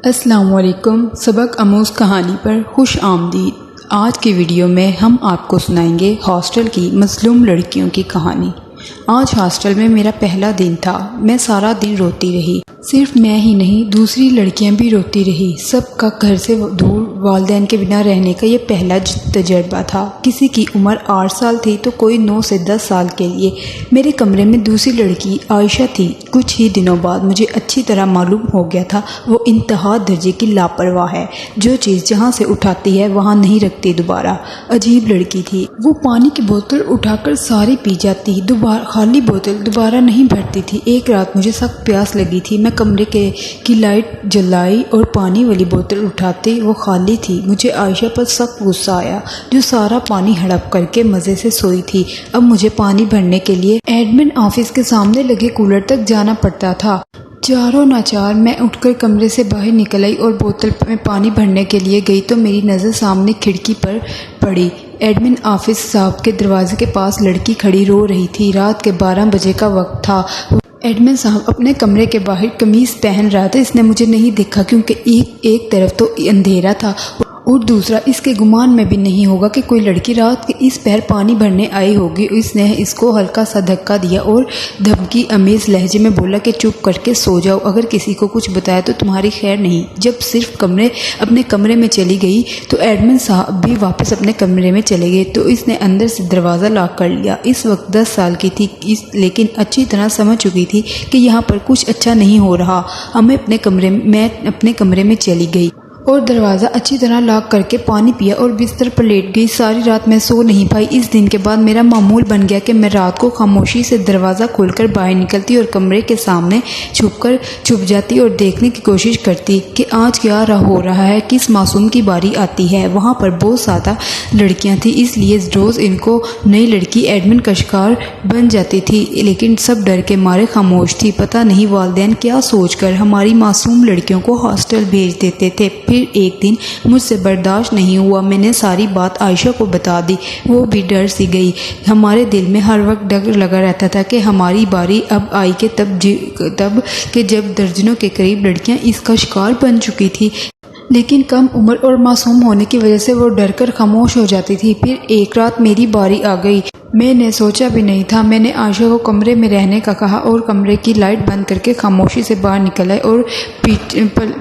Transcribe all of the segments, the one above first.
السلام علیکم۔ سبق آموز کہانی پر خوش آمدید۔ آج کی ویڈیو میں ہم آپ کو سنائیں گے ہاسٹل کی مظلوم لڑکیوں کی کہانی۔ آج ہاسٹل میں میرا پہلا دن تھا۔ میں سارا دن روتی رہی، صرف میں ہی نہیں دوسری لڑکیاں بھی روتی رہی۔ سب کا گھر سے دور والدین کے بنا رہنے کا یہ پہلا تجربہ تھا۔ کسی کی عمر 8 سال تھی تو کوئی 9 سے 10 سال کے لیے۔ میرے کمرے میں دوسری لڑکی عائشہ تھی۔ کچھ ہی دنوں بعد مجھے اچھی طرح معلوم ہو گیا تھا وہ انتہا درجے کی لاپرواہ ہے، جو چیز جہاں سے اٹھاتی ہے وہاں نہیں رکھتی دوبارہ۔ عجیب لڑکی تھی وہ، پانی کی بوتل اٹھا کر ساری پی جاتی، خالی بوتل دوبارہ نہیں بھرتی تھی۔ ایک رات مجھے سخت پیاس لگی تھی، میں کمرے کی لائٹ جلائی اور پانی والی بوتل اٹھاتی، وہ خالی تھی۔ مجھے عائشہ پر سخت غصہ آیا، جو سارا پانی ہڑپ کر کے مزے سے سوئی تھی۔ اب مجھے پانی بھرنے کے لیے ایڈمن آفس کے سامنے لگے کولر تک جانا پڑتا تھا۔ چاروں ناچار میں اٹھ کر کمرے سے باہر نکل آئی اور بوتل میں پانی بھرنے کے لیے گئی تو میری نظر سامنے کھڑکی پر پڑی۔ ایڈمن آفس صاحب کے دروازے کے پاس لڑکی کھڑی رو رہی تھی۔ رات کے 12 بجے کا وقت تھا۔ ایڈمن صاحب اپنے کمرے کے باہر قمیص پہن رہا تھا۔ اس نے مجھے نہیں دیکھا کیونکہ ایک طرف تو اندھیرا تھا اور دوسرا اس کے گمان میں بھی نہیں ہوگا کہ کوئی لڑکی رات کے اس پہر پانی بھرنے آئی ہوگی۔ اس نے اس کو ہلکا سا دھکا دیا اور دھمکی امیز لہجے میں بولا کہ چپ کر کے سو جاؤ، اگر کسی کو کچھ بتایا تو تمہاری خیر نہیں۔ جب صرف اپنے کمرے میں چلی گئی تو ایڈمن صاحب بھی واپس اپنے کمرے میں چلے گئے تو اس نے اندر سے دروازہ لاک کر لیا۔ اس وقت 10 سال کی تھی لیکن اچھی طرح سمجھ چکی تھی کہ یہاں پر کچھ اچھا نہیں ہو رہا۔ میں اپنے کمرے میں چلی گئی اور دروازہ اچھی طرح لاک کر کے پانی پیا اور بستر پر لیٹ گئی۔ ساری رات میں سو نہیں پائی۔ اس دن کے بعد میرا معمول بن گیا کہ میں رات کو خاموشی سے دروازہ کھول کر باہر نکلتی اور کمرے کے سامنے چھپ جاتی اور دیکھنے کی کوشش کرتی کہ آج کیا ہو رہا ہے، کس معصوم کی باری آتی ہے۔ وہاں پر بہت زیادہ لڑکیاں تھیں، اس لیے روز ان کو نئی لڑکی ایڈمن کا شکار بن جاتی تھی، لیکن سب ڈر کے مارے خاموش تھی۔ پتہ نہیں والدین کیا سوچ کر ہماری معصوم لڑکیوں کو ہاسٹل بھیج دیتے تھے۔ پھر ایک دن مجھ سے برداشت نہیں ہوا، میں نے ساری بات عائشہ کو بتا دی۔ وہ بھی ڈر سی گئی۔ ہمارے دل میں ہر وقت ڈر لگا رہتا تھا کہ ہماری باری اب آئی کہ تب کہ جب درجنوں کے قریب لڑکیاں اس کا شکار بن چکی تھی، لیکن کم عمر اور معصوم ہونے کی وجہ سے وہ ڈر کر خاموش ہو جاتی تھی۔ پھر ایک رات میری باری آ گئی۔ میں نے سوچا بھی نہیں تھا۔ میں نے عائشہ کو کمرے میں رہنے کا کہا اور کمرے کی لائٹ بند کر کے خاموشی سے باہر نکل آئی اور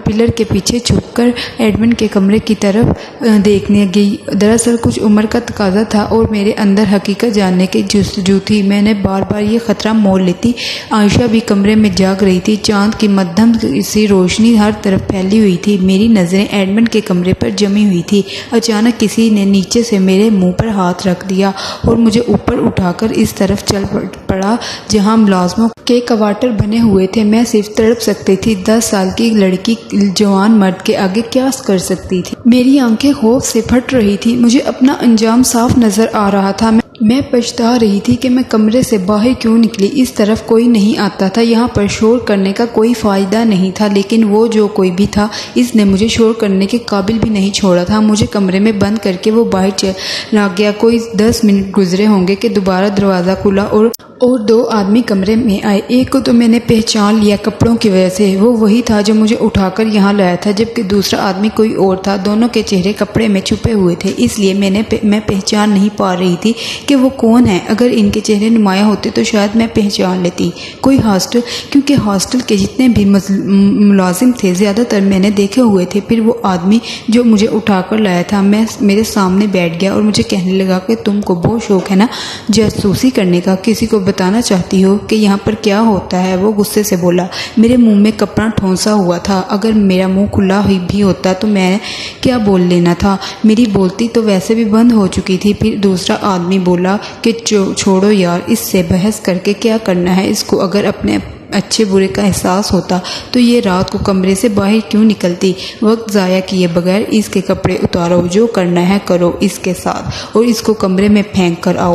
پلر کے پیچھے چھپ کر ایڈمن کے کمرے کی طرف دیکھنے گئی۔ دراصل کچھ عمر کا تقاضا تھا اور میرے اندر حقیقت جاننے کی جستجو تھی۔ میں نے بار بار یہ خطرہ مول لیتی۔ عائشہ بھی کمرے میں جاگ رہی تھی۔ چاند کی مدھم سی روشنی ہر طرف پھیلی ہوئی تھی۔ میری نظریں ایڈمن کے کمرے پر جمی ہوئی تھی۔ اچانک کسی نے نیچے سے میرے منہ پر ہاتھ رکھ دیا اور مجھے اوپر اٹھا کر اس طرف چل پڑا جہاں ملازموں کے کوارٹر بنے ہوئے تھے۔ میں صرف تڑپ سکتی تھی۔ 10 سال کی لڑکی جوان مرد کے آگے کیا کر سکتی تھی؟ میری آنکھیں خوف سے پھٹ رہی تھی۔ مجھے اپنا انجام صاف نظر آ رہا تھا۔ میں پچھتا رہی تھی کہ میں کمرے سے باہر کیوں نکلی۔ اس طرف کوئی نہیں آتا تھا، یہاں پر شور کرنے کا کوئی فائدہ نہیں تھا، لیکن وہ جو کوئی بھی تھا اس نے مجھے شور کرنے کے قابل بھی نہیں چھوڑا تھا۔ مجھے کمرے میں بند کر کے وہ باہر چلا گیا۔ کوئی 10 منٹ گزرے ہوں گے کہ دوبارہ دروازہ کھلا اور 2 آدمی کمرے میں آئے۔ ایک کو تو میں نے پہچان لیا کپڑوں کی وجہ سے، وہ وہی تھا جو مجھے اٹھا کر یہاں لایا تھا، جبکہ دوسرا آدمی کوئی اور تھا۔ دونوں کے چہرے کپڑے میں چھپے ہوئے تھے، اس لیے میں پہچان نہیں پا رہی تھی کہ وہ کون ہے۔ اگر ان کے چہرے نمایاں ہوتے تو شاید میں پہچان لیتی۔ کیونکہ ہاسٹل کے جتنے بھی ملازم تھے زیادہ تر میں نے دیکھے ہوئے تھے۔ پھر وہ آدمی جو مجھے اٹھا کر لایا تھا میرے سامنے بیٹھ گیا اور مجھے کہنے لگا کہ تم کو بہت شوق ہے نا جاسوسی کرنے کا، کسی کو بتانا چاہتی ہو کہ یہاں پر کیا ہوتا ہے؟ وہ غصے سے بولا۔ میرے منہ میں کپڑا ٹھونسا ہوا تھا۔ اگر میرا منہ کھلا بھی ہوتا تو میں کیا بول لینا تھا؟ میری بولتی تو ویسے بھی بند ہو چکی تھی۔ پھر دوسرا آدمی بولا کہ چھوڑو یار، اس سے بحث کر کے کیا کرنا ہے اس کو؟ اگر اپنے اچھے برے کا احساس ہوتا تو یہ رات کو کمرے سے باہر کیوں نکلتی؟ وقت ضائع کیے بغیر اس کے کپڑے اتارو، جو کرنا ہے کرو اس کے ساتھ، اور اس کو کمرے میں پھینک کر آؤ۔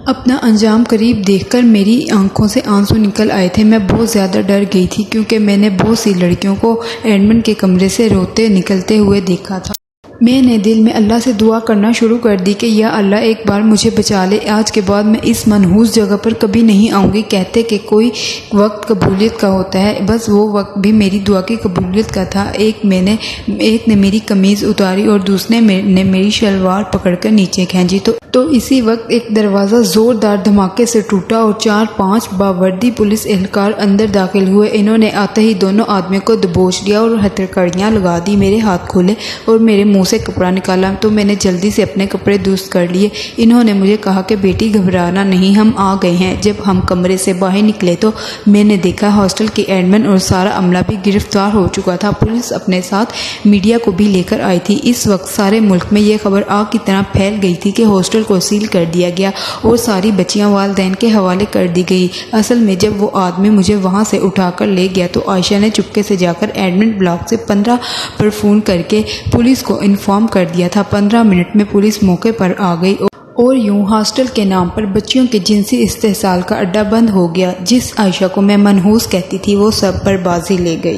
اپنا انجام قریب دیکھ کر میری آنکھوں سے آنسو نکل آئے تھے۔ میں بہت زیادہ ڈر گئی تھی کیونکہ میں نے بہت سی لڑکیوں کو ایڈمن کے کمرے سے روتے نکلتے ہوئے دیکھا تھا۔ میں نے دل میں اللہ سے دعا کرنا شروع کر دی کہ یا اللہ ایک بار مجھے بچا لے، آج کے بعد میں اس منحوس جگہ پر کبھی نہیں آؤں گی۔ کہتے کہ کوئی وقت قبولیت کا ہوتا ہے، بس وہ وقت بھی میری دعا کی قبولیت کا تھا۔ ایک نے میری قمیض اتاری اور دوسرے نے میری شلوار پکڑ کر نیچے کھینچی تو اسی وقت ایک دروازہ زوردار دھماکے سے ٹوٹا اور 4-5 باوردی پولیس اہلکار اندر داخل ہوئے۔ انہوں نے آتے ہی دونوں آدمیوں کو دبوچ لیا اور ہتھکڑیاں لگا دی۔ میرے ہاتھ کھولے اور میرے منہ سے کپڑا نکالا تو میں نے جلدی سے اپنے کپڑے درست کر لیے۔ انہوں نے مجھے کہا کہ بیٹی گھبرانا نہیں، ہم آ گئے ہیں۔ جب ہم کمرے سے باہر نکلے تو میں نے دیکھا ہاسٹل کے ایڈمن اور سارا عملہ بھی گرفتار ہو چکا تھا۔ پولیس اپنے ساتھ میڈیا کو بھی لے کر آئی تھی۔ اس وقت سارے ملک میں یہ خبر آگ کی طرح پھیل گئی تھی کہ ہاسٹل کو سیل کر دیا گیا اور ساری بچیاں والدین کے حوالے کر دی گئی۔ اصل میں جب وہ آدمی مجھے وہاں سے اٹھا کر لے گیا تو عائشہ نے چپکے سے جا کر ایڈمن بلاک سے 15 پر فون کر کے پولیس کو انفارم کر دیا تھا۔ 15 منٹ میں پولیس موقع پر آ گئی اور یوں ہاسٹل کے نام پر بچیوں کے جنسی استحصال کا اڈہ بند ہو گیا۔ جس عائشہ کو میں منحوس کہتی تھی وہ سب پر بازی لے گئی۔